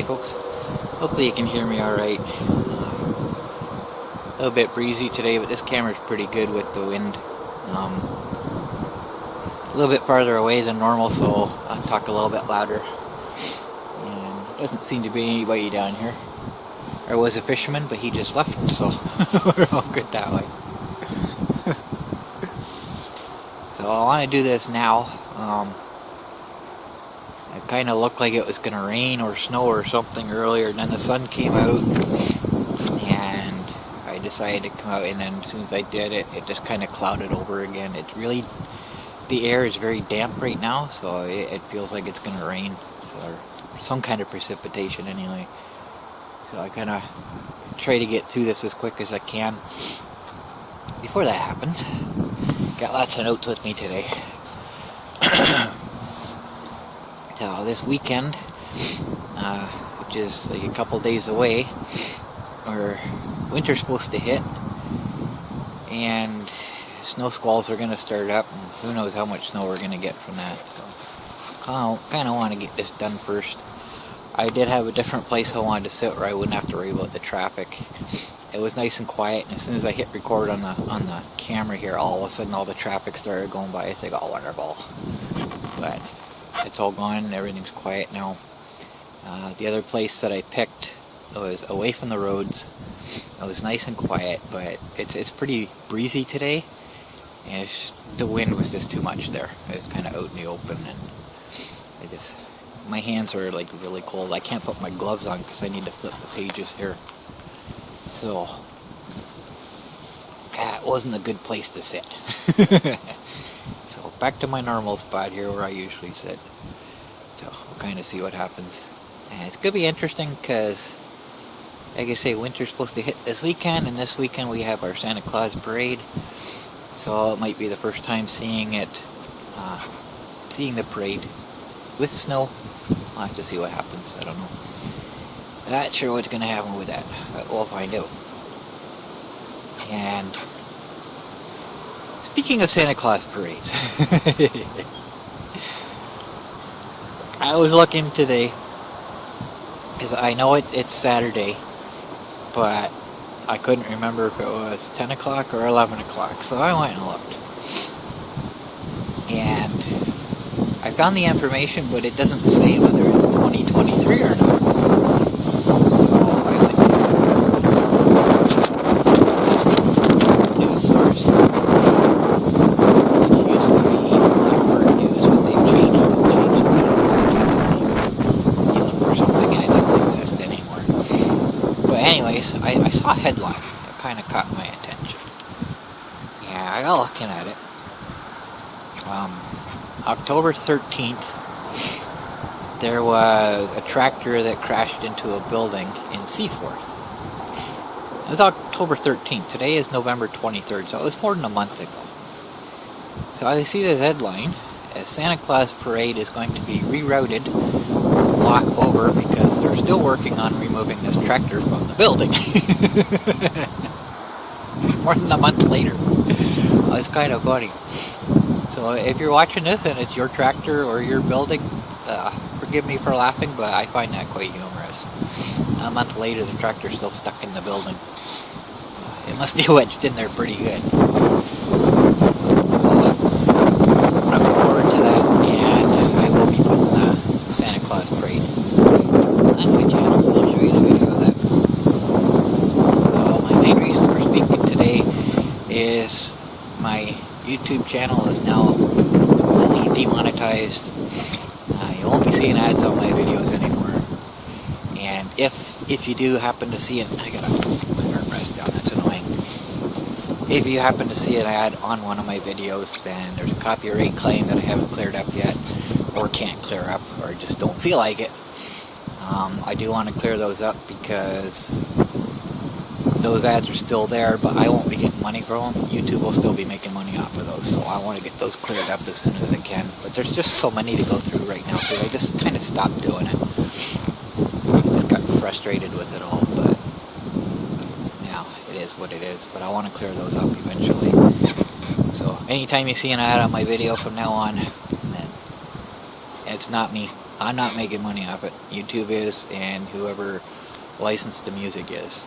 Hey folks, hopefully you can hear me alright. A little bit breezy today, but this camera's pretty good with the wind. A little bit farther away than normal, so I'll talk a little bit louder. And doesn't seem to be anybody down here. There was a fisherman, but he just left, so we're all good that way. So I want to do this now. It kind of looked like it was going to rain or snow or something earlier, and then the sun came out, and I decided to come out, and then as soon as I did it, it just kind of clouded over again. It's really, the air is very damp right now, so it feels like it's going to rain, or some kind of precipitation anyway. So I kind of try to get through this as quick as I can. Before that happens, got lots of notes with me today. So this weekend, which is like a couple days away, where winter's supposed to hit, and snow squalls are going to start up, and who knows how much snow we're going to get from that. So kind of want to get this done first. I did have a different place I wanted to sit where I wouldn't have to worry about the traffic. It was nice and quiet, and as soon as I hit record on the camera here, all of a sudden all the traffic started going by. It's like, oh, wonderful. But it's all gone and everything's quiet now. The other place that I picked was away from the roads. It was nice and quiet, but it's pretty breezy today, and the wind was just too much there. It was kind of out in the open, and my hands are like really cold. I can't put my gloves on because I need to flip the pages here. So that wasn't a good place to sit. So back to my normal spot here where I usually sit. So we'll kind of see what happens. And it's going to be interesting because, like I say, winter's supposed to hit this weekend, and this weekend we have our Santa Claus parade. So it might be the first time seeing the parade with snow. I'll have to see what happens. I don't know. Not sure what's going to happen with that, but we'll find out. And speaking of Santa Claus parades, I was looking today, because I know it's Saturday, but I couldn't remember if it was 10 o'clock or 11 o'clock, so I went and looked. And I found the information, but it doesn't say whether it's 2023 or not. So I went to news source, which used to be Blackbird News, but they've changed it or something, and it doesn't exist anymore. But anyways, I saw a headline that kind of caught my attention. Yeah, I got looking at it. October 13th, there was a tractor that crashed into a building in Seaforth. It was October 13th. Today is November 23rd, so it was more than a month ago. So I see this headline, a Santa Claus parade is going to be rerouted, block over, because they're still working on removing this tractor from the building. More than a month later. It's kind of funny. So if you're watching this and it's your tractor or your building, forgive me for laughing, but I find that quite humorous. A month later, the tractor's still stuck in the building. It must be wedged in there pretty good. So I'm looking forward to that, and I will be putting the Santa Claus parade on my channel. I'll show you the video of that. So my main reason for speaking today is my YouTube channel is now completely demonetized. You won't be seeing ads on my videos anymore. And if you do happen to see it, I gotta put my armrest down, that's annoying. If you happen to see an ad on one of my videos, then there's a copyright claim that I haven't cleared up yet, or can't clear up, or just don't feel like it. I do want to clear those up because those ads are still there, but I won't be getting money from them. YouTube will still be making money off of those, so I want to get those cleared up as soon as I can. But there's just so many to go through right now, so I just kind of stopped doing it. I just got frustrated with it all, but yeah, it is what it is. But I want to clear those up eventually. So anytime you see an ad on my video from now on, then it's not me. I'm not making money off it. YouTube is, and whoever licensed the music is.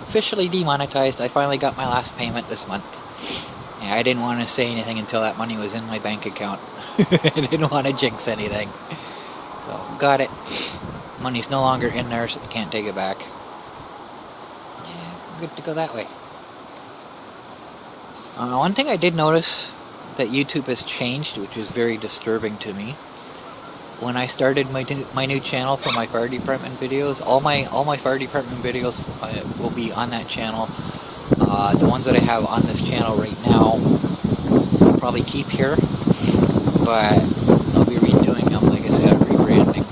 Officially demonetized. I finally got my last payment this month. And I didn't want to say anything until that money was in my bank account. I didn't want to jinx anything. So, got it. Money's no longer in there, so I can't take it back. Yeah, good to go that way. One thing I did notice that YouTube has changed, which is very disturbing to me. When I started my new channel for my fire department videos, all my fire department videos will be on that channel. The ones that I have on this channel right now, I'll probably keep here, but I'll be redoing them, like I said, rebranding.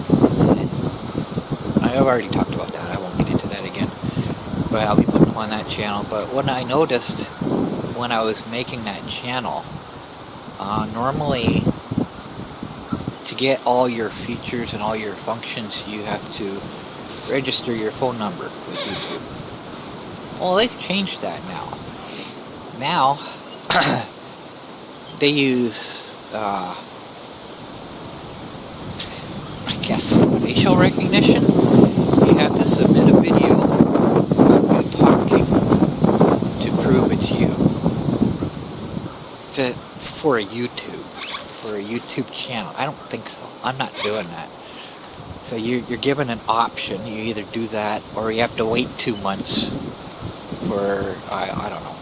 I've already talked about that. I won't get into that again. But I'll be putting them on that channel. But what I noticed when I was making that channel, normally, to get all your features and all your functions, you have to register your phone number with YouTube. Well, they've changed that now. Now, they use, I guess, facial recognition. You have to submit a video of you talking to prove it's you. For a YouTube channel. I don't think so. I'm not doing that. So you're given an option. You either do that or you have to wait 2 months for, I don't know.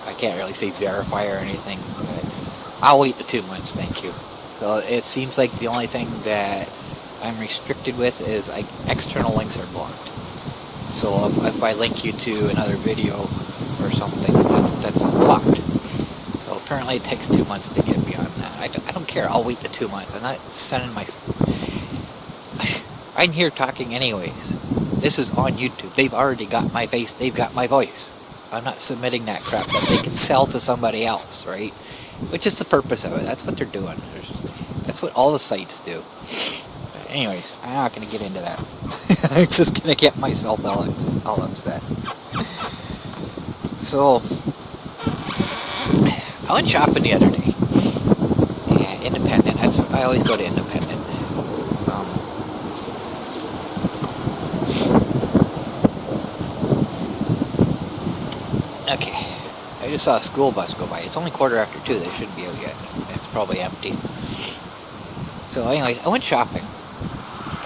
I can't really say verify or anything, but I'll wait the 2 months, thank you. So it seems like the only thing that I'm restricted with is external links are blocked. So if I link you to another video or something, that's blocked. So apparently it takes 2 months to get beyond that. I don't care. I'll wait the 2 months. I'm not sending my... I'm here talking anyways. This is on YouTube. They've already got my face. They've got my voice. I'm not submitting that crap that they can sell to somebody else, right? Which is the purpose of it. That's what they're doing. That's what all the sites do. But anyways, I'm not going to get into that. I'm just going to get myself all upset. So... I went shopping the other day. Yeah, independent. I always go to independent. Okay. I just saw a school bus go by. It's only 2:15. They shouldn't be out yet. It's probably empty. So anyways, I went shopping.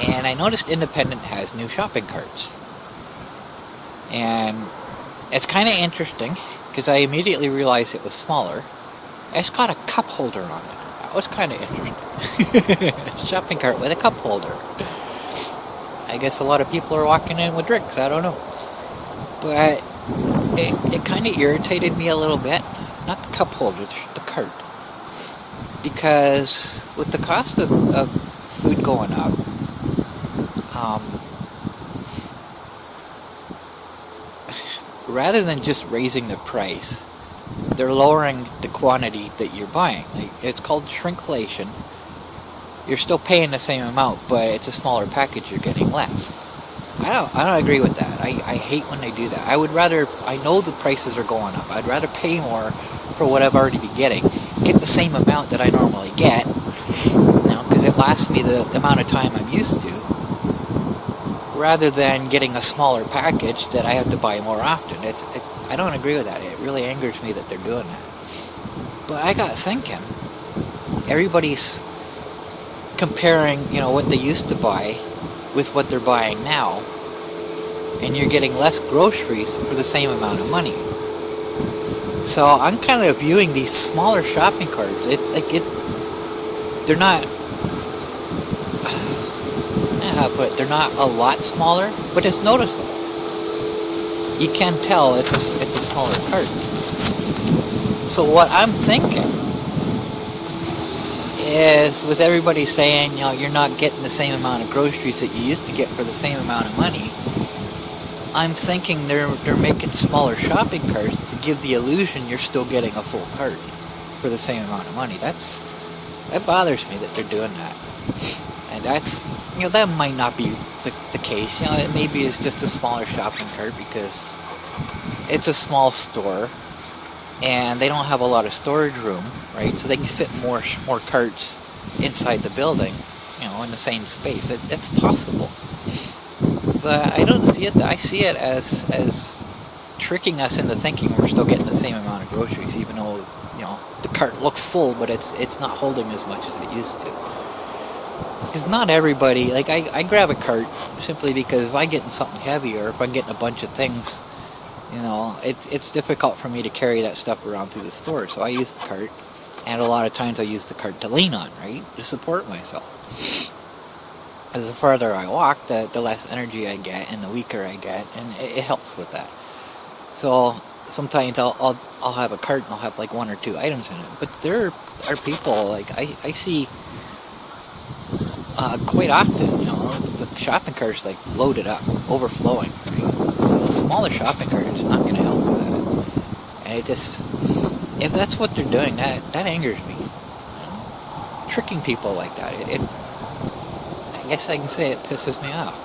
And I noticed independent has new shopping carts. And it's kind of interesting, because I immediately realized it was smaller. It's got a cup holder on it. That was kind of interesting. Shopping cart with a cup holder. I guess a lot of people are walking in with drinks, I don't know. But it kind of irritated me a little bit. Not the cup holder, the cart. Because with the cost of food going up, rather than just raising the price, they're lowering the quantity that you're buying. Like, it's called shrinkflation. You're still paying the same amount, but it's a smaller package, you're getting less. I don't agree with that. I hate when they do that. I would rather, I know the prices are going up. I'd rather pay more for what I've already been getting, get the same amount that I normally get, because it lasts me the amount of time I'm used to, rather than getting a smaller package that I have to buy more often. I don't agree with that. It really angers me that they're doing that. But I got thinking, everybody's comparing, what they used to buy with what they're buying now, and you're getting less groceries for the same amount of money. So I'm kind of viewing these smaller shopping carts. They're not. How to put it? They're not a lot smaller, but it's noticeable. You can tell it's a smaller cart. So what I'm thinking is, with everybody saying, you're not getting the same amount of groceries that you used to get for the same amount of money, I'm thinking they're making smaller shopping carts to give the illusion you're still getting a full cart for the same amount of money. That bothers me that they're doing that. And that's, that might not be the case. Maybe it's just a smaller shopping cart because it's a small store. and they don't have a lot of storage room, right? So they can fit more carts inside the building, in the same space. It's possible, but I don't see it. I see it as tricking us into thinking we're still getting the same amount of groceries, even though the cart looks full, but it's not holding as much as it used to. Because not everybody, like I grab a cart simply because if I'm getting something heavy or if I'm getting a bunch of things, it's difficult for me to carry that stuff around through the store. So I use the cart, and a lot of times I use the cart to lean on, right, to support myself. As the farther I walk, the less energy I get and the weaker I get, and it helps with that. So sometimes I'll have a cart and I'll have like 1 or 2 items in it. But there are people, like I see quite often, the shopping cart is like loaded up, overflowing, right? So the smaller shopping cart is not going to help with that. And it just, if that's what they're doing, that angers me. Tricking people like that, I guess I can say it pisses me off.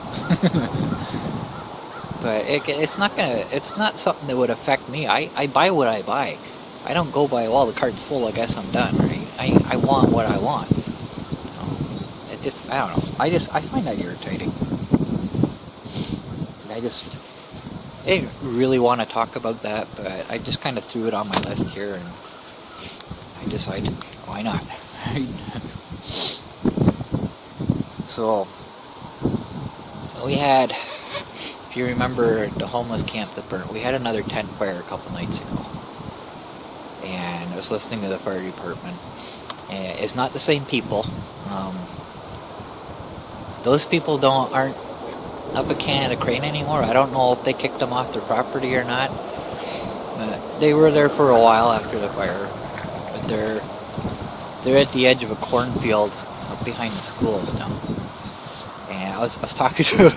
But it's not something that would affect me. I buy what I buy. I don't go by, well, the cart's full, I guess I'm done, right? I want what I want. I don't know. I find that irritating. I didn't really want to talk about that, but I just kind of threw it on my list here, and I decided, why not? So, we had, if you remember the homeless camp that burnt, we had another tent fire a couple nights ago. And I was listening to the fire department. And it's not the same people. Those people aren't up at Canada Crane anymore. I don't know if they kicked them off their property or not. But they were there for a while after the fire. But they're at the edge of a cornfield up behind the schools now. And I was talking to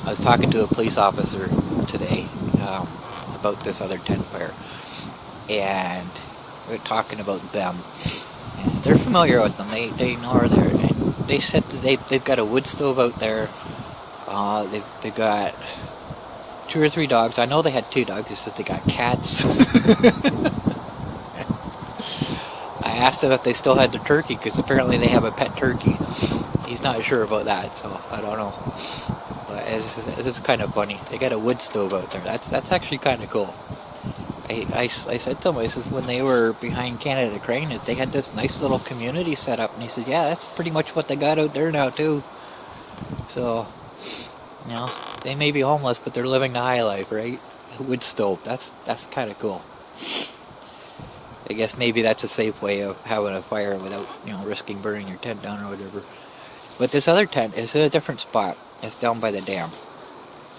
I was talking to a police officer today about this other tent fire, and we're talking about them. And they're familiar with them. They know they're there. And they said that they've got a wood stove out there. They've got 2 or 3 dogs. I know they had 2 dogs. They said they got cats. I asked them if they still had the turkey, because apparently they have a pet turkey. He's not sure about that, so I don't know. But it's kind of funny. They got a wood stove out there. That's actually kind of cool. I said to him, I says, when they were behind Canada Crane, they had this nice little community set up, and he said, yeah, that's pretty much what they got out there now too. So, they may be homeless, but they're living the high life, right? A wood stove. That's kind of cool. I guess maybe that's a safe way of having a fire without, risking burning your tent down or whatever. But this other tent is in a different spot. It's down by the dam.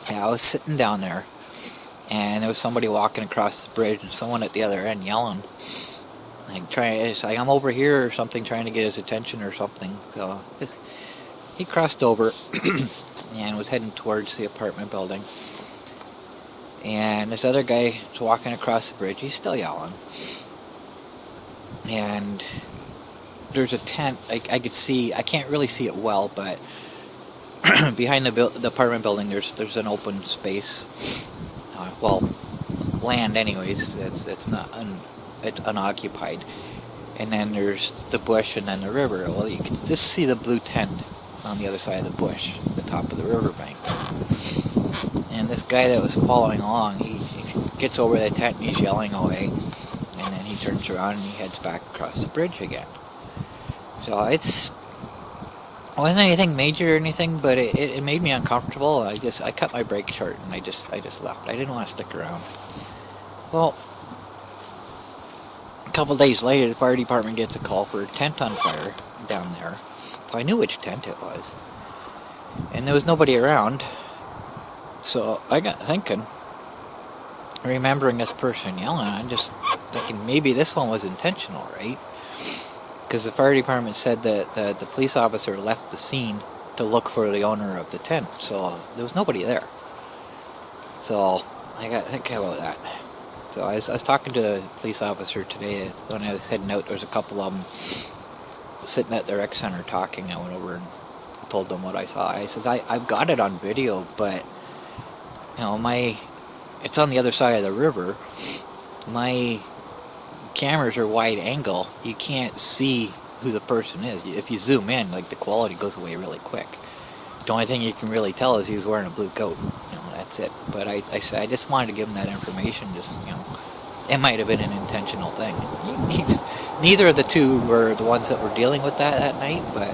And I was sitting down there, and there was somebody walking across the bridge, and someone at the other end yelling, it's like, I'm over here or something, trying to get his attention or something. So he crossed over and was heading towards the apartment building. And this other guy was walking across the bridge. He's still yelling. And there's a tent. I could see. I can't really see it well, but behind the apartment building, there's an open space. Land anyways. It's not it's unoccupied. And then there's the bush, and then the river. Well, you can just see the blue tent on the other side of the bush, the top of the riverbank. And this guy that was following along, he gets over the tent and he's yelling away. And then he turns around and he heads back across the bridge again. So it wasn't anything major or anything, but it made me uncomfortable. I cut my break short and I just left. I didn't want to stick around. Well, a couple days later, the fire department gets a call for a tent on fire down there. So I knew which tent it was. And there was nobody around. So I got thinking, remembering this person yelling, I'm just thinking maybe this one was intentional, right? Because the fire department said that the police officer left the scene to look for the owner of the tent. So there was nobody there. So I got thinking about that. So I was talking to a police officer today. When I was heading out, there was a couple of them sitting at their rec center talking. I went over and told them what I saw. I said, I've got it on video, but my it's on the other side of the river. My cameras are wide angle. You can't see who the person is. If you zoom in, like, the quality goes away really quick. The only thing you can really tell is he was wearing a blue coat. That's it. But I just wanted to give him that information. Just, it might have been an intentional thing. Neither of the two were the ones that were dealing with that night, but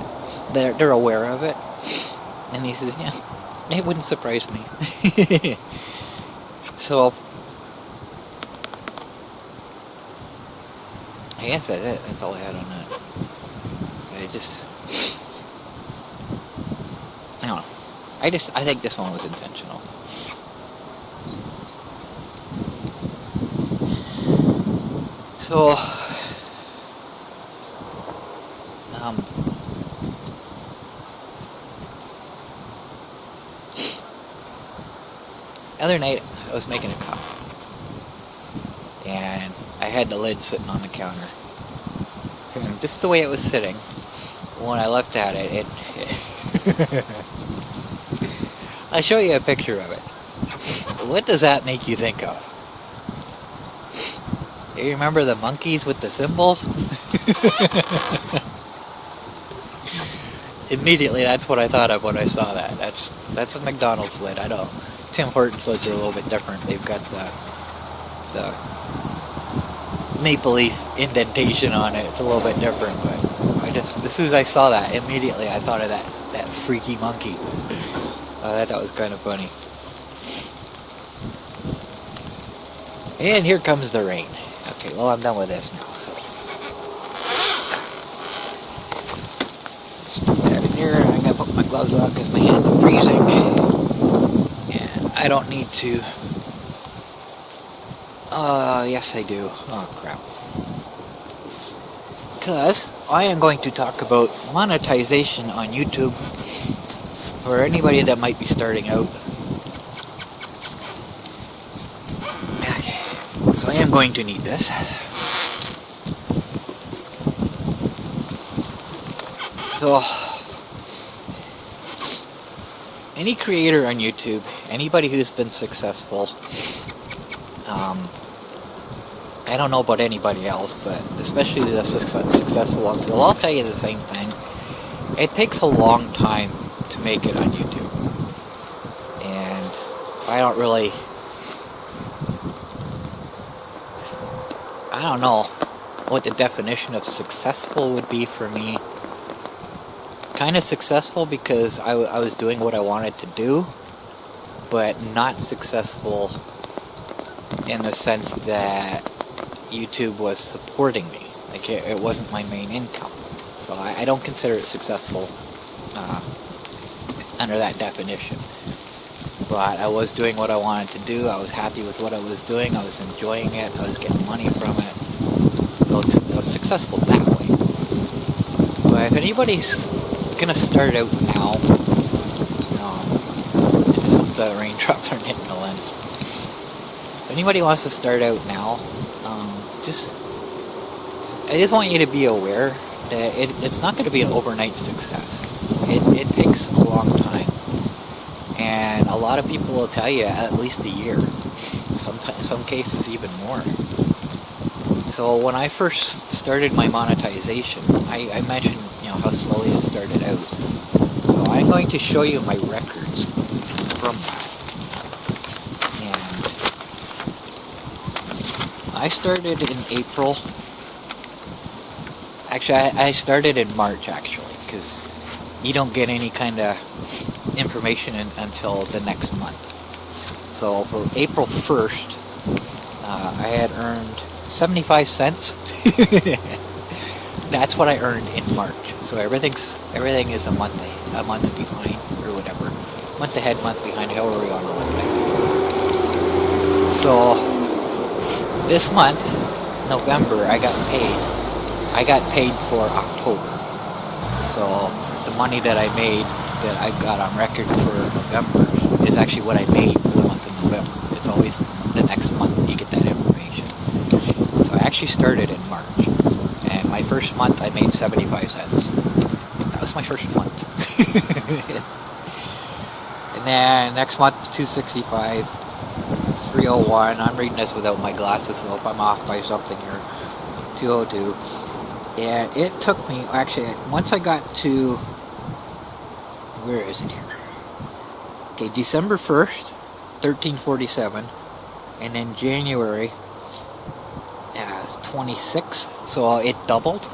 they're aware of it. And he says, yeah, it wouldn't surprise me. So, I guess that's it. That's all I had on that. I don't know. I think this one was intentional. So, the other night I was making a coffee, and I had the lid sitting on the counter, and just the way it was sitting, when I looked at it, I'll show you a picture of it. What does that make you think of? Do you remember the monkeys with the symbols? Immediately, that's what I thought of when I saw that. That's a McDonald's lid. I know. Tim Hortons lids are a little bit different. They've got the maple leaf indentation on it. It's a little bit different, but as soon as I saw that, immediately I thought of that freaky monkey. I thought that was kind of funny. And here comes the rain. Okay, well, I'm done with this now. So that in here, I gotta put my gloves on because my hands are freezing. And I don't need to. Yes, I do. Oh, crap. Because I am going to talk about monetization on YouTube for anybody that might be starting out. So I am going to need this. So, any creator on YouTube, anybody who's been successful, I don't know about anybody else, but especially the successful ones, they'll all tell you the same thing. It takes a long time to make it on YouTube. And I don't know what the definition of successful would be for me. Kind of successful because I was doing what I wanted to do, but not successful in the sense that YouTube was supporting me. Like, it wasn't my main income. So I don't consider it successful under that definition. But I was doing what I wanted to do. I was happy with what I was doing. I was enjoying it. I was getting money from it. So I was successful that way. But if anybody's gonna start out now, I just hope the raindrops aren't hitting the lens. If anybody wants to start out now, I just want you to be aware that it's not going to be an overnight success. It takes a long time. And a lot of people will tell you at least a year. Some cases even more. So when I first started my monetization, I mentioned how slowly it started out. So I'm going to show you my records from that. And I started in April. Actually, I started in March, actually, because you don't get any kind of information until the next month. So for April 1st, I had earned 75 cents. That's what I earned in March. So everything is a month behind, or whatever. Month ahead, month behind, however you want to look at it. So this month, November, I got paid for October. So the money that I made, that I got on record for November, is actually what I made for the month of November. It's always the next month you get that information. So I actually started in March. And my first month I made 75 cents. That was my first month. And then next month, $2.65. 3:01. I'm reading this without my glasses, so if I'm off by something here, 2:02. And it took me, actually, once I got to, where is it here? Okay, December 1st, 1347, and then January 26th, so it doubled.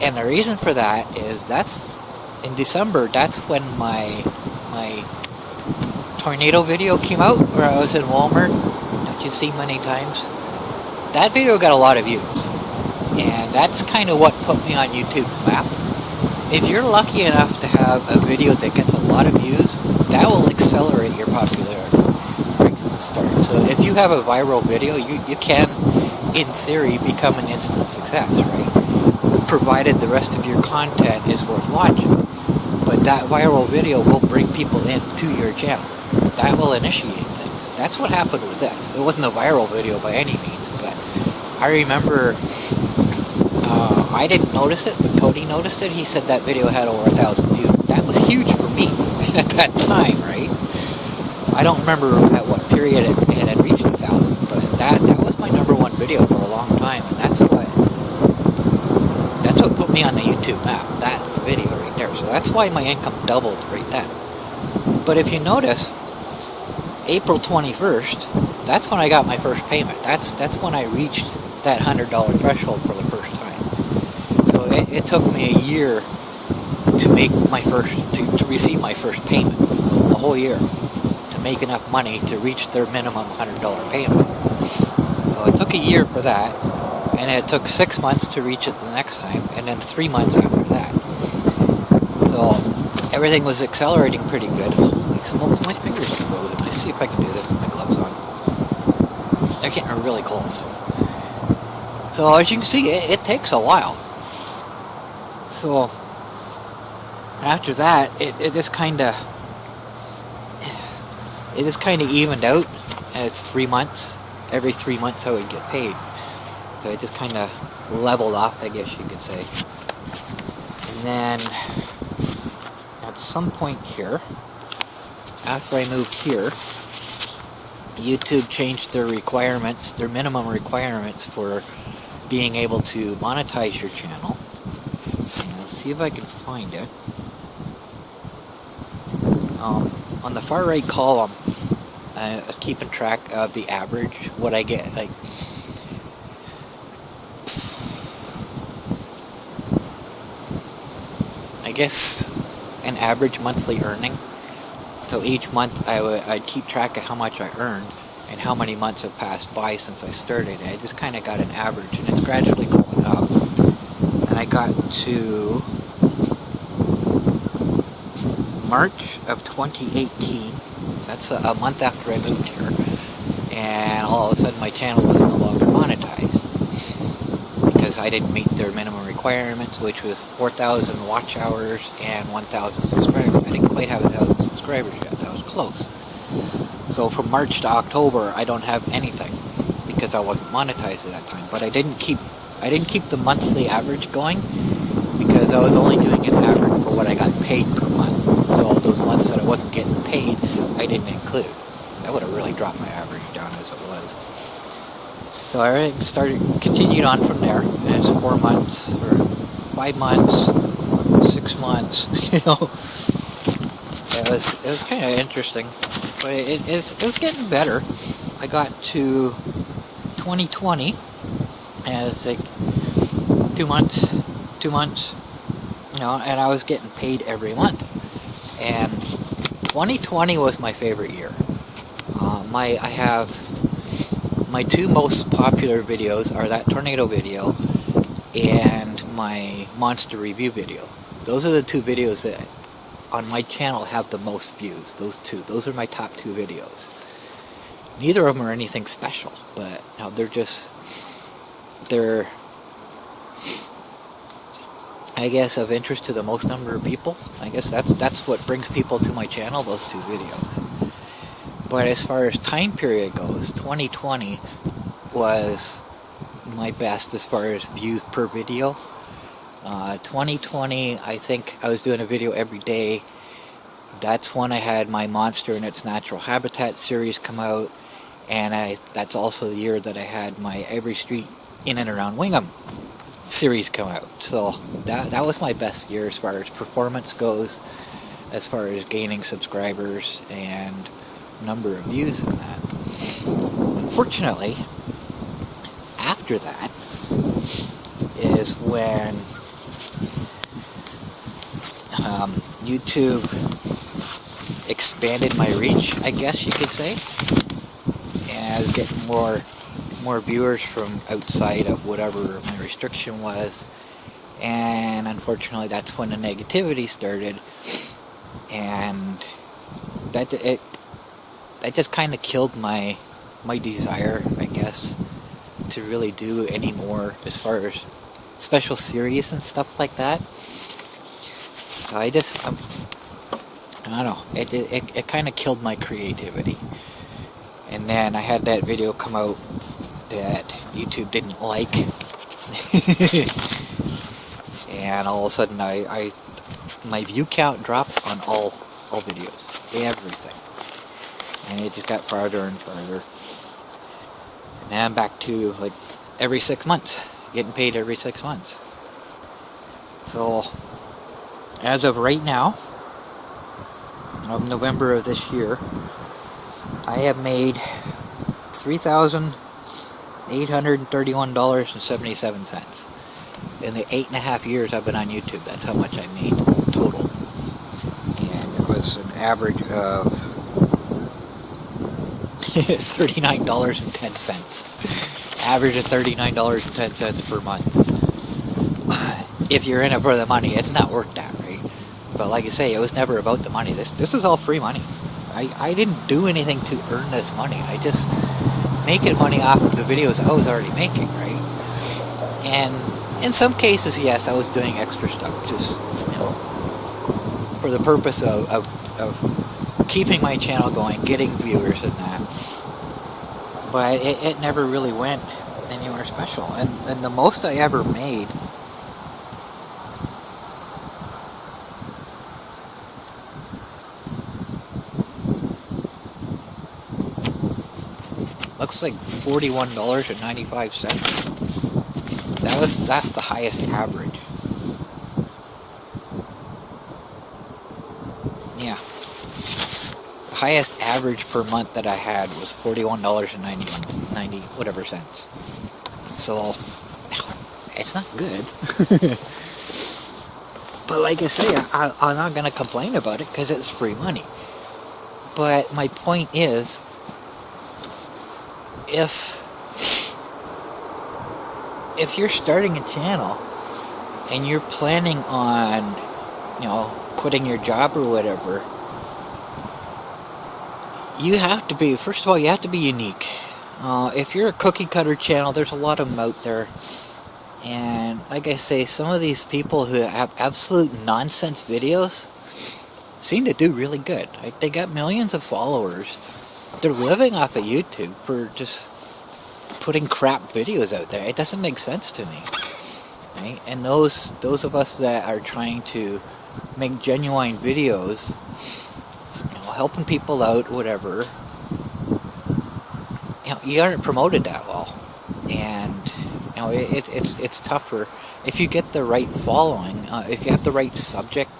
And the reason for that is in December, that's when my tornado video came out, where I was in Walmart. Don't you see many times? That video got a lot of views, and that's kind of what put me on YouTube map. If you're lucky enough to have a video that gets a lot of views, that will accelerate your popularity right from the start. So if you have a viral video, you can, in theory, become an instant success, right? Provided the rest of your content is worth watching. But that viral video will bring people into your channel. That will initiate things. That's what happened with this. It wasn't a viral video by any means, but I remember, I didn't notice it, but Cody noticed it. He said that video had over 1,000 views. That was huge for me at that time, right? I don't remember at what period it had reached 1,000, but that was my #1 video for a long time, and that's what put me on the YouTube map, that video right there. So that's why my income doubled right then. But if you notice, April 21st, that's when I got my first payment. That's when I reached that $100 threshold for the first time. So it took me a year to make my to receive my first payment, a whole year, to make enough money to reach their minimum $100 payment. So it took a year for that, and it took 6 months to reach it the next time, and then 3 months after that. So everything was accelerating pretty good. Holy smokes, my fingers are frozen. Let's see if I can do this with my gloves on. They're getting really cold. So as you can see, it takes a while. So after that, it just kind of evened out. And it's 3 months. Every 3 months I would get paid. So it just kind of leveled off, I guess you could say. And then at some point here, after I moved here, YouTube changed their requirements, their minimum requirements for being able to monetize your channel. And let's see if I can find it. On the far right column, I was keeping track of the average, what I get, like, I guess an average monthly earning. So each month I'd keep track of how much I earned and how many months have passed by since I started. I just kind of got an average, and it's gradually going up. And I got to March of 2018. That's a month after I moved here, and all of a sudden my channel was no longer monetized because I didn't meet their minimum requirements, which was 4,000 watch hours and 1,000 subscribers. I didn't quite have 1,000 subscribers yet. That was close. So from March to October, I don't have anything because I wasn't monetized at that time. But I didn't keep the monthly average going because I was only doing an average for what I got paid per month. So those months that I wasn't getting paid, I didn't include. That would have really dropped my average down as it was. So I continued on from there, and it's 4 months, or 5 months, 6 months, you know. It was kind of interesting, but it was getting better. I got to 2020, and it's like 2 months, you know, and I was getting paid every month. And 2020 was my favorite year. I have my two most popular videos are that tornado video and my monster review video. Those are the two videos that on my channel have the most views. Those are my top two videos. Neither of them are anything special, but you know, they're I guess of interest to the most number of people. I guess that's what brings people to my channel, those two videos. But as far as time period goes, 2020 was my best as far as views per video. 2020, I think I was doing a video every day. That's when I had my Monster in Its Natural Habitat series come out, And that's also the year that I had my Every Street in and around Wingham series come out. So that was my best year as far as performance goes, as far as gaining subscribers and number of views and that. Unfortunately, after that is when YouTube expanded my reach, I guess you could say, and I was getting more viewers from outside of whatever my restriction was. And unfortunately, that's when the negativity started, and that just kind of killed my desire, I guess, to really do any more as far as special series and stuff like that. So I don't know, it kind of killed my creativity. And then I had that video come out that YouTube didn't like. And all of a sudden my view count dropped on all videos, everything. And it just got farther and farther. And then I'm back to like every 6 months, getting paid every 6 months. So as of right now, of November of this year, I have made $3,831.77. In the 8.5 years I've been on YouTube, that's how much I made total. And it was an average of $39.10. Average of $39.10 per month. If you're in it for the money, it's not worth that, right? But like I say, it was never about the money. This is all free money. I didn't do anything to earn this money. I just making money off of the videos I was already making, right? And in some cases, yes, I was doing extra stuff, just, for the purpose of keeping my channel going, getting viewers and that. But it never really went anywhere special. And the most I ever made looks like $41.95. That's the highest average. Yeah. The highest average per month that I had was $41.90 whatever cents. So it's not good. But like I say, I'm not gonna complain about it because it's free money. But my point is, if you're starting a channel and you're planning on, quitting your job or whatever, you have to be, first of all, you have to be unique. If you're a cookie cutter channel, there's a lot of them out there. And like I say, some of these people who have absolute nonsense videos seem to do really good. Like, they got millions of followers. They're living off of YouTube for just putting crap videos out there. It doesn't make sense to me, right? And those of us that are trying to make genuine videos, helping people out, whatever, you aren't promoted that well, and it's tougher. If you get the right following, if you have the right subject,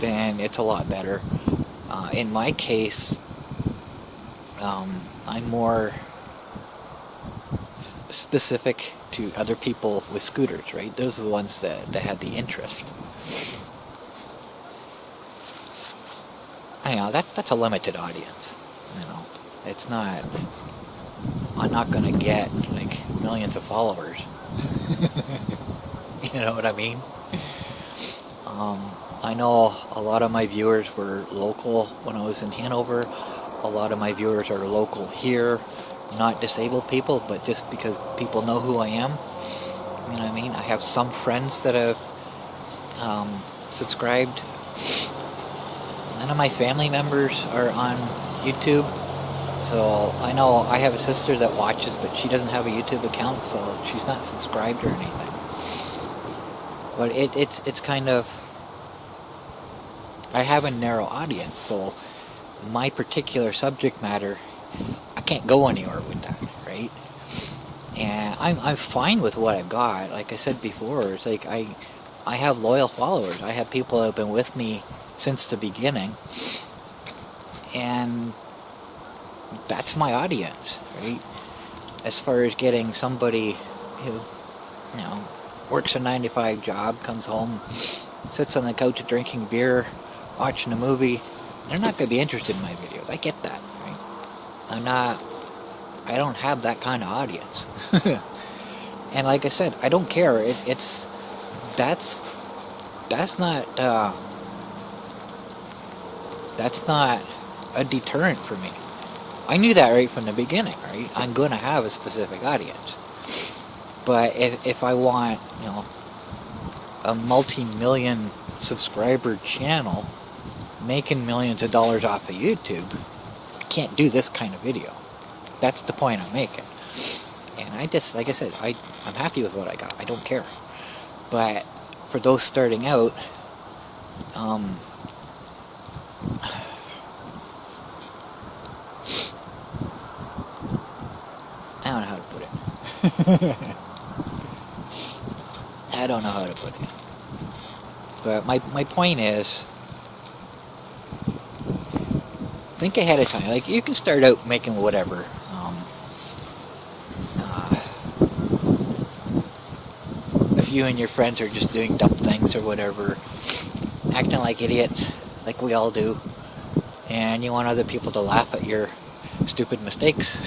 then it's a lot better. In my case, I'm more specific to other people with scooters, right? Those are the ones that had the interest. That's a limited audience. It's not. I'm not gonna get like millions of followers. You know what I mean? I know a lot of my viewers were local when I was in Hanover. A lot of my viewers are local here, not disabled people, but just because people know who I am. You know what I mean? I have some friends that have subscribed. None of my family members are on YouTube. So I know I have a sister that watches, but she doesn't have a YouTube account, so she's not subscribed or anything. But it's kind of, I have a narrow audience, so my particular subject matter, I can't go anywhere with that, right? And I'm fine with what I've got. Like I said before, it's like I have loyal followers. I have people that have been with me since the beginning, and that's my audience, right? As far as getting somebody who, works a 9 to 5 job, comes home, sits on the couch drinking beer, watching a movie, they're not going to be interested in my videos. I get that, right? I don't have that kind of audience. And like I said, I don't care. That's not a deterrent for me. I knew that right from the beginning, right? I'm going to have a specific audience. But if I want, a multi-million subscriber channel making millions of dollars off of YouTube, I can't do this kind of video. That's the point I'm making. And I just, like I said, I'm happy with what I got. I don't care. But for those starting out, I don't know how to put it. I don't know how to put it. But my point is, think ahead of time. Like, you can start out making whatever. If you and your friends are just doing dumb things or whatever, acting like idiots, like we all do, and you want other people to laugh at your stupid mistakes,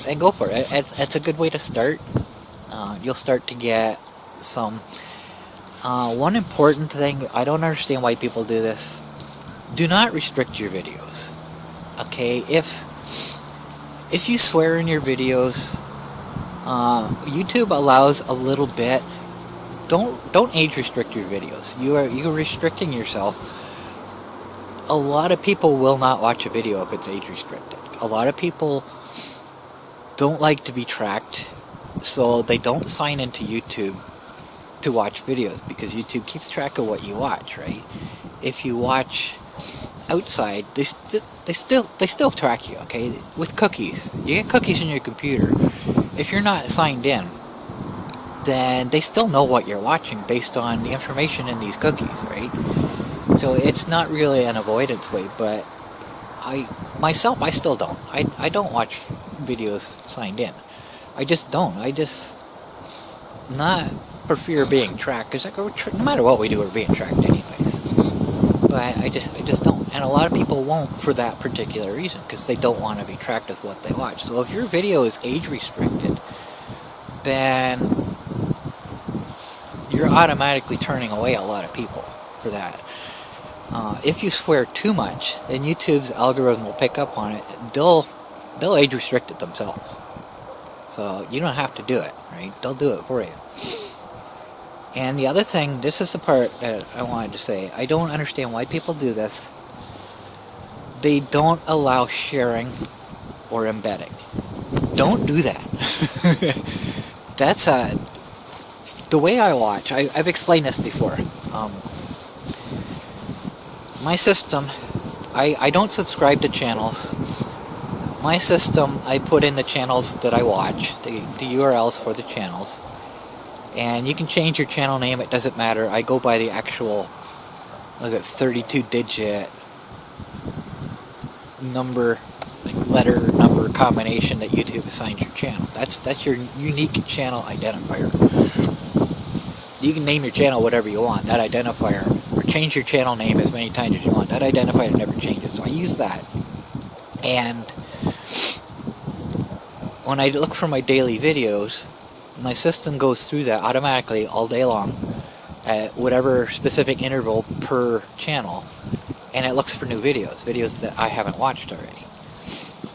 then go for it. It's a good way to start. You'll start to get some... one important thing, I don't understand why people do this. Do not restrict your videos. Okay, if you swear in your videos, YouTube allows a little bit. Don't age restrict your videos. You're restricting yourself. A lot of people will not watch a video if it's age restricted. A lot of people don't like to be tracked, so they don't sign into YouTube to watch videos, because YouTube keeps track of what you watch, right? If you watch outside, they still track you, okay? With cookies. You get cookies in your computer. If you're not signed in, then they still know what you're watching based on the information in these cookies, right? So it's not really an avoidance way, but I still don't. I don't watch videos signed in. I just don't. I just not for fear of being tracked, because no matter what we do, we're being tracked anyways. But I just don't. And a lot of people won't for that particular reason, because they don't want to be tracked with what they watch. So if your video is age restricted, then you're automatically turning away a lot of people for that. If you swear too much, then YouTube's algorithm will pick up on it. They'll age restrict it themselves. So you don't have to do it, right? They'll do it for you. And the other thing, this is the part that I wanted to say. I don't understand why people do this. They don't allow sharing or embedding. Don't do that. That's the way I watch. I've explained this before. My system, I don't subscribe to channels. My system, I put in the channels that I watch, the URLs for the channels. And you can change your channel name, it doesn't matter. I go by the actual, 32-digit number, letter number combination that YouTube assigns your channel. That's your unique channel identifier. You can name your channel whatever you want, that identifier, or change your channel name as many times as you want. That identifier never changes, so I use that. And when I look for my daily videos, my system goes through that automatically all day long at whatever specific interval per channel, and it looks for new videos that I haven't watched already.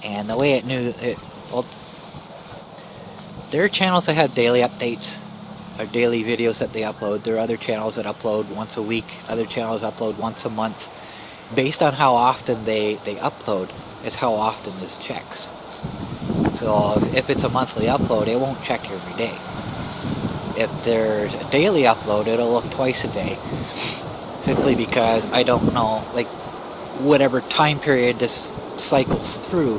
And the way it knew it, well, there are channels that have daily updates or daily videos that they upload. There are other channels that upload once a week, other channels upload once a month. Based on how often they upload is how often this checks. So if it's a monthly upload, it won't check every day. If there's a daily upload, it'll look twice a day, simply because I don't know, like, whatever time period this cycles through.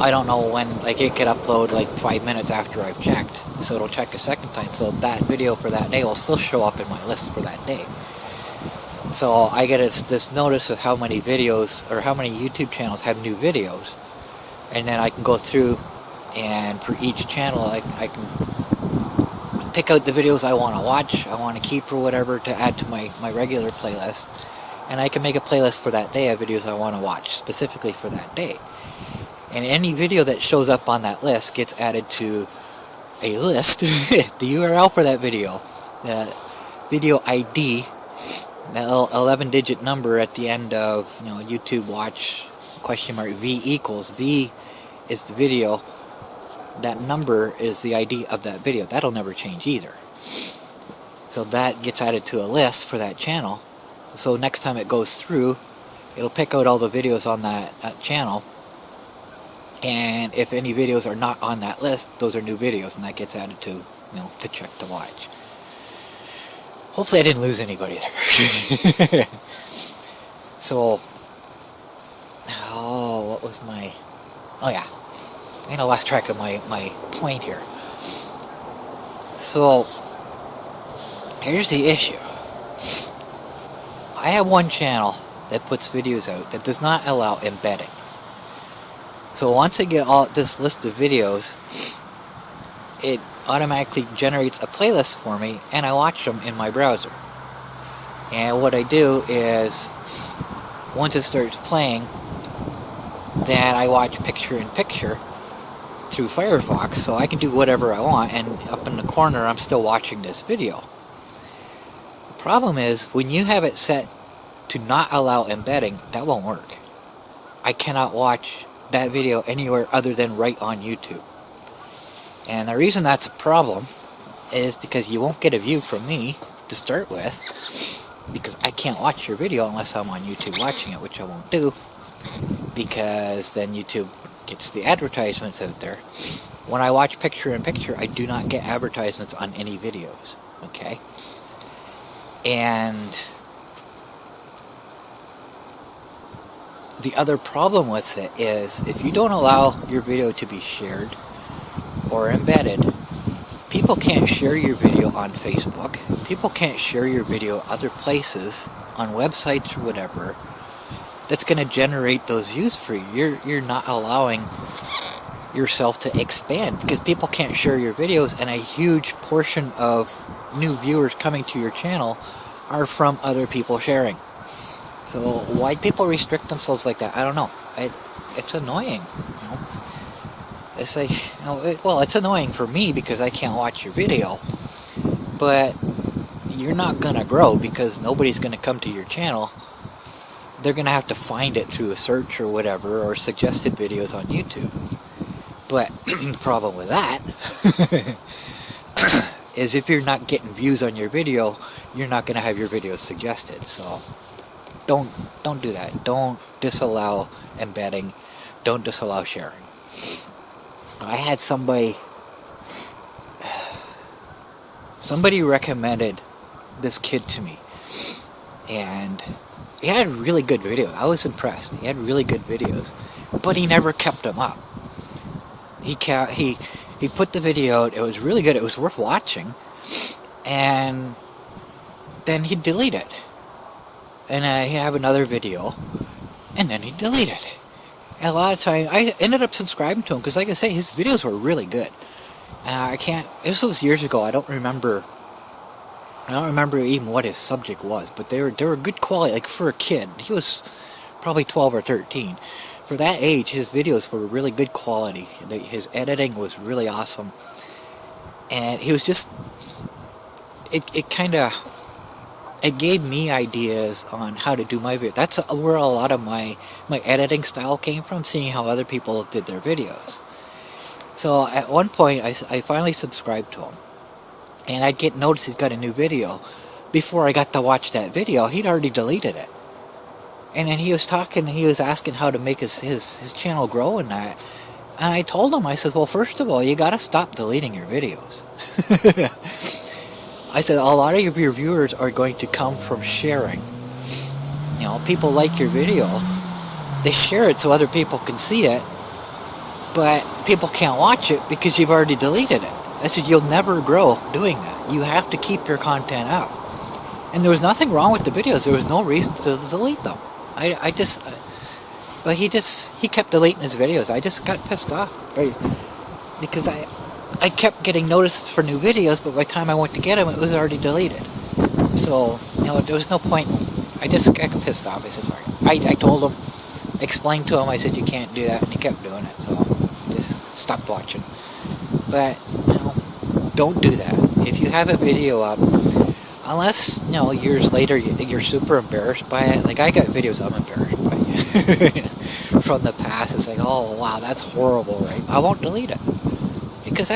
I don't know when, like it could upload like 5 minutes after I've checked, so it'll check a second time, so that video for that day will still show up in my list for that day. So I get this notice of how many videos, or how many YouTube channels have new videos, and then I can go through, and for each channel I can pick out the videos I want to watch, I want to keep or whatever, to add to my regular playlist, and I can make a playlist for that day of videos I want to watch, specifically for that day. And any video that shows up on that list gets added to a list, the URL for that video, the video ID, that 11-digit number at the end of, YouTube watch, $V equals, V is the video, that number is the ID of that video. That'll never change either. So that gets added to a list for that channel. So next time it goes through, it'll pick out all the videos on that channel, and if any videos are not on that list, those are new videos, and that gets added to, to check to watch. Hopefully I didn't lose anybody there. So, what was my... Oh yeah, I lost track of my point here. So, here's the issue. I have one channel that puts videos out that does not allow embedding. So once I get all this list of videos, it automatically generates a playlist for me, and I watch them in my browser. And what I do is, once it starts playing, then I watch picture-in-picture through Firefox, so I can do whatever I want, and up in the corner I'm still watching this video. The problem is, when you have it set to not allow embedding, that won't work. I cannot watch that video anywhere other than right on YouTube. And the reason that's a problem is because you won't get a view from me to start with, because I can't watch your video unless I'm on YouTube watching it, which I won't do, because then YouTube gets the advertisements out there. When I watch picture-in-picture, I do not get advertisements on any videos, okay? And the other problem with it is, if you don't allow your video to be shared or embedded, people can't share your video on Facebook, people can't share your video other places, on websites or whatever, that's going to generate those views for you. You're not allowing yourself to expand, because people can't share your videos, and a huge portion of new viewers coming to your channel are from other people sharing. So why people restrict themselves like that, I don't know. It's annoying. It's like, well, it's annoying for me because I can't watch your video, but you're not gonna grow because nobody's gonna come to your channel. They're gonna have to find it through a search or whatever, or suggested videos on YouTube. But the problem with that is, if you're not getting views on your video, you're not gonna have your videos suggested. So don't do that. Don't disallow embedding. Don't disallow sharing. I had somebody recommended this kid to me, and he had really good videos. I was impressed. He had really good videos, but he never kept them up. He put the video out. It was really good. It was worth watching, and then he'd delete it. And he'd have another video, and then he'd delete it. And a lot of times, I ended up subscribing to him, because like I say, his videos were really good. This was years ago, I don't remember even what his subject was, but they were good quality, like for a kid. He was probably 12 or 13. For that age, his videos were really good quality. His editing was really awesome. And he was just, it gave me ideas on how to do my video. That's where a lot of my editing style came from, seeing how other people did their videos. So at one point, I finally subscribed to him, and I'd get notice he's got a new video. Before I got to watch that video, he'd already deleted it. And then he was asking how to make his channel grow and that. And I told him, I said, well, first of all, you gotta stop deleting your videos. I said, a lot of your viewers are going to come from sharing. People like your video, they share it so other people can see it, but people can't watch it because you've already deleted it. I said, you'll never grow doing that. You have to keep your content up. And there was nothing wrong with the videos. There was no reason to delete them. But he kept deleting his videos. I just got pissed off, right? Because I kept getting notices for new videos, but by the time I went to get them, it was already deleted. So, there was no point. I just got pissed off. I said, sorry. I told him, explained to him, I said, you can't do that, and he kept doing it, so just stopped watching. But, don't do that. If you have a video up, unless, years later you're super embarrassed by it. Like, I got videos I'm embarrassed by from the past. It's like, oh, wow, that's horrible, right? I won't delete it. Because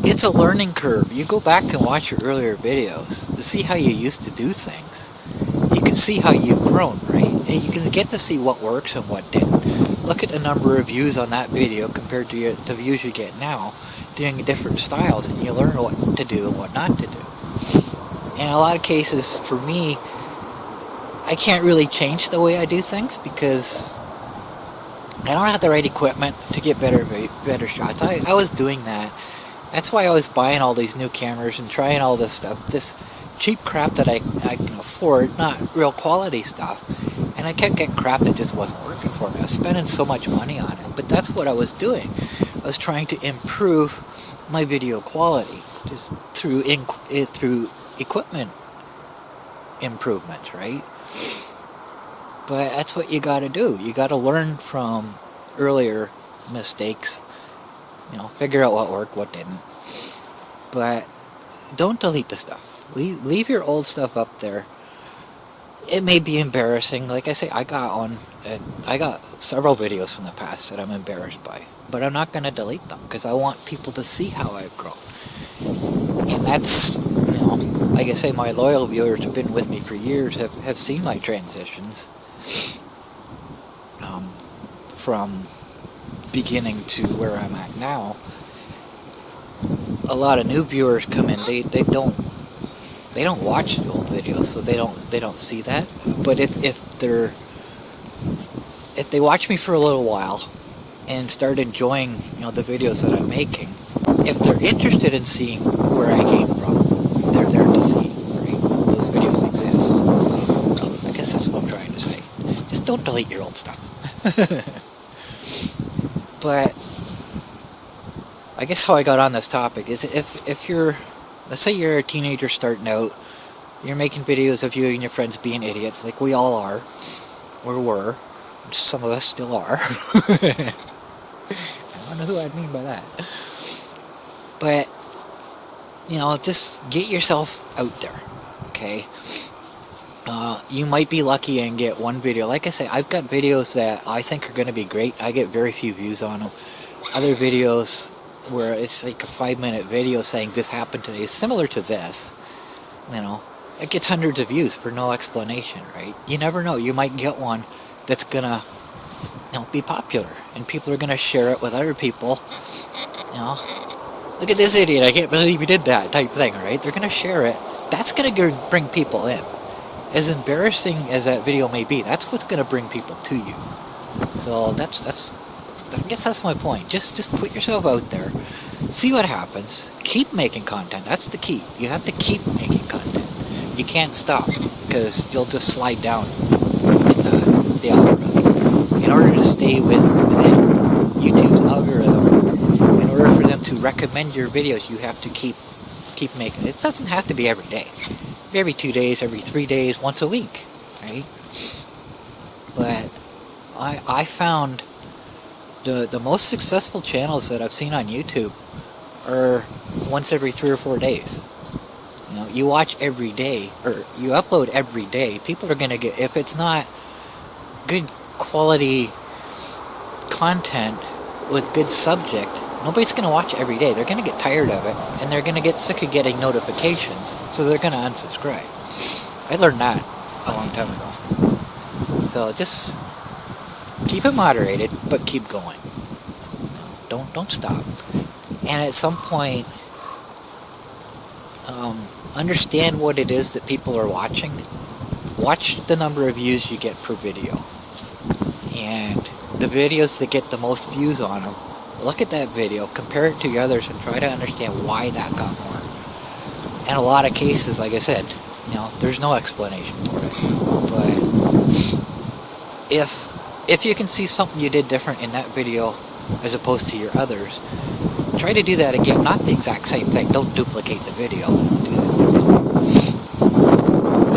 it's a learning curve. You go back and watch your earlier videos to see how you used to do things. You can see how you've grown, right? And you can get to see what works and what didn't. Look at the number of views on that video compared to the views you get now, doing different styles, and you learn what to do and what not to do. In a lot of cases, for me, I can't really change the way I do things because I don't have the right equipment to get better shots. I was doing that. That's why I was buying all these new cameras and trying all this stuff. This cheap crap that I can afford, not real quality stuff. And I kept getting crap that just wasn't working for me. I was spending so much money on it. But that's what I was doing. I was trying to improve my video quality just through equipment improvements, right? But that's what you got to do. You got to learn from earlier mistakes. Figure out what worked, what didn't. But don't delete the stuff. Leave your old stuff up there. It may be embarrassing. Like I say, I got several videos from the past that I'm embarrassed by. But I'm not going to delete them because I want people to see how I've grown. And that's, like I say, my loyal viewers have been with me for years, have seen my transitions from beginning to where I'm at now. A lot of new viewers come in. They don't watch the old videos, so they don't see that. But if they watch me for a little while and start enjoying the videos that I'm making, if they're interested in seeing where I came from, they're there to see, right? Those videos exist. I guess that's what I'm trying to say. Just don't delete your old stuff. But I guess how I got on this topic is if you're, let's say you're a teenager starting out, you're making videos of you and your friends being idiots, like we all are, or were, some of us still are. I don't know who I'd mean by that. But, just get yourself out there, okay? You might be lucky and get one video. Like I say, I've got videos that I think are going to be great. I get very few views on them. Other videos where it's like a 5-minute video saying this happened today, is similar to this. It gets hundreds of views for no explanation, right? You never know. You might get one that's going to be popular, and people are going to share it with other people. Look at this idiot, I can't believe he did that type thing, right? They're going to share it. That's going to bring people in. As embarrassing as that video may be, that's what's going to bring people to you. So I guess that's my point. Just put yourself out there, see what happens, keep making content. That's the key. You have to keep making content. You can't stop, because you'll just slide down in the algorithm. In order to stay within YouTube's algorithm, in order for them to recommend your videos, you have to keep making it. It doesn't have to be every day. Every 2 days, every 3 days, once a week, right? But I found the most successful channels that I've seen on YouTube are once every 3 or 4 days. You watch every day, or you upload every day, people are going to get, if it's not good quality content with good subject, nobody's going to watch it every day. They're going to get tired of it, and they're going to get sick of getting notifications, so they're going to unsubscribe. I learned that a long time ago. So just keep it moderated, but keep going. Don't stop. And at some point, understand what it is that people are watching. watch the number of views you get per video. And the videos that get the most views on them, look at that video, compare it to the others, and try to understand why that got more. In a lot of cases, like I said, there's no explanation for it. But if you can see something you did different in that video as opposed to your others, try to do that again. Not the exact same thing. Don't duplicate the video.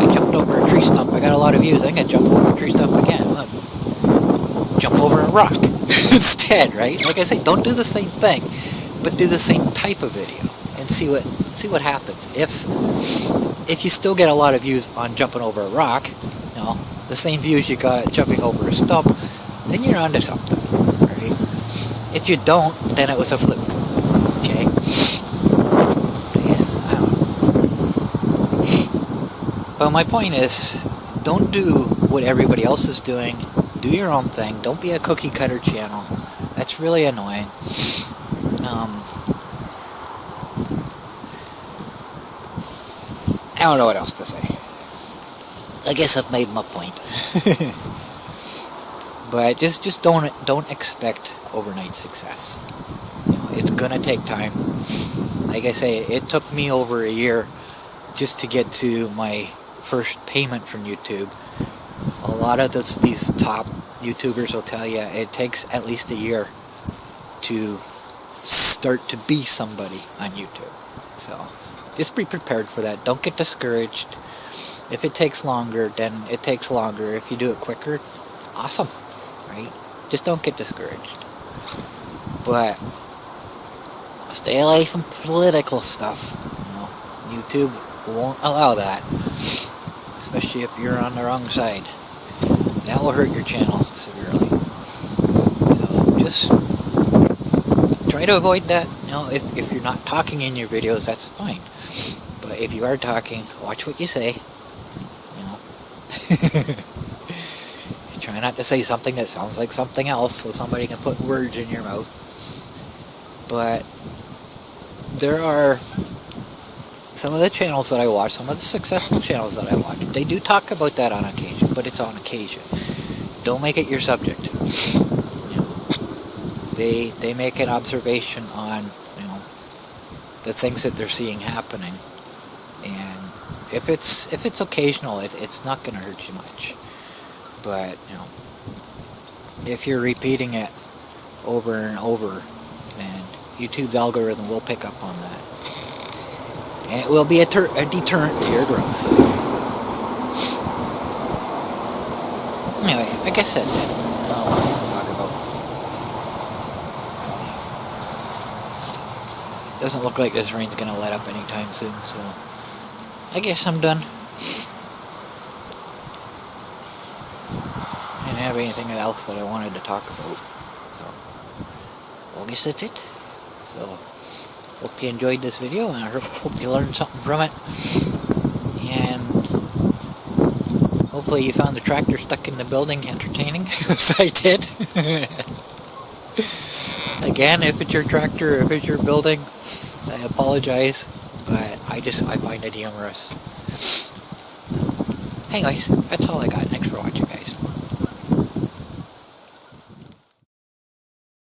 I jumped over a tree stump. I got a lot of views. I'm going to jump over a tree stump again. Look. Jump over a rock instead, right? Like I say, don't do the same thing, but do the same type of video and see what happens. If you still get a lot of views on jumping over a rock, the same views you got jumping over a stump, then you're onto something, right? If you don't, then it was a fluke. Okay? Yes, I don't know. But my point is, don't do what everybody else is doing. Do your own thing. Don't be a cookie cutter channel. That's really annoying. I don't know what else to say. I guess I've made my point. But just don't expect overnight success. It's gonna take time. Like I say, it took me over a year just to get to my first payment from YouTube. A lot of these top YouTubers will tell you it takes at least a year to start to be somebody on YouTube. So just be prepared for that. Don't get discouraged. If it takes longer, then it takes longer. If you do it quicker, awesome, right? Just don't get discouraged. But stay away from political stuff. YouTube won't allow that, especially if you're on the wrong side. That will hurt your channel severely. So just try to avoid that. If you're not talking in your videos, that's fine. But if you are talking, watch what you say. Try not to say something that sounds like something else, so somebody can put words in your mouth. But there are some of the channels that I watch, some of the successful channels that I watch, they do talk about that on occasion, but it's on occasion. Don't make it your subject. They make an observation on the things that they're seeing happening, and if it's occasional, it's not going to hurt you much. But if you're repeating it over and over, then YouTube's algorithm will pick up on that. And it will be a deterrent to your growth. Anyway, I guess that's it. I don't know what else to talk about. Doesn't look like this rain's going to let up anytime soon, so I guess I'm done. I didn't have anything else that I wanted to talk about. So, I guess that's it. So, hope you enjoyed this video, and I hope you learned something from it. And hopefully you found the tractor stuck in the building entertaining, as I did. Again, if it's your tractor, if it's your building, I apologize, but I find it humorous. Anyways, that's all I got.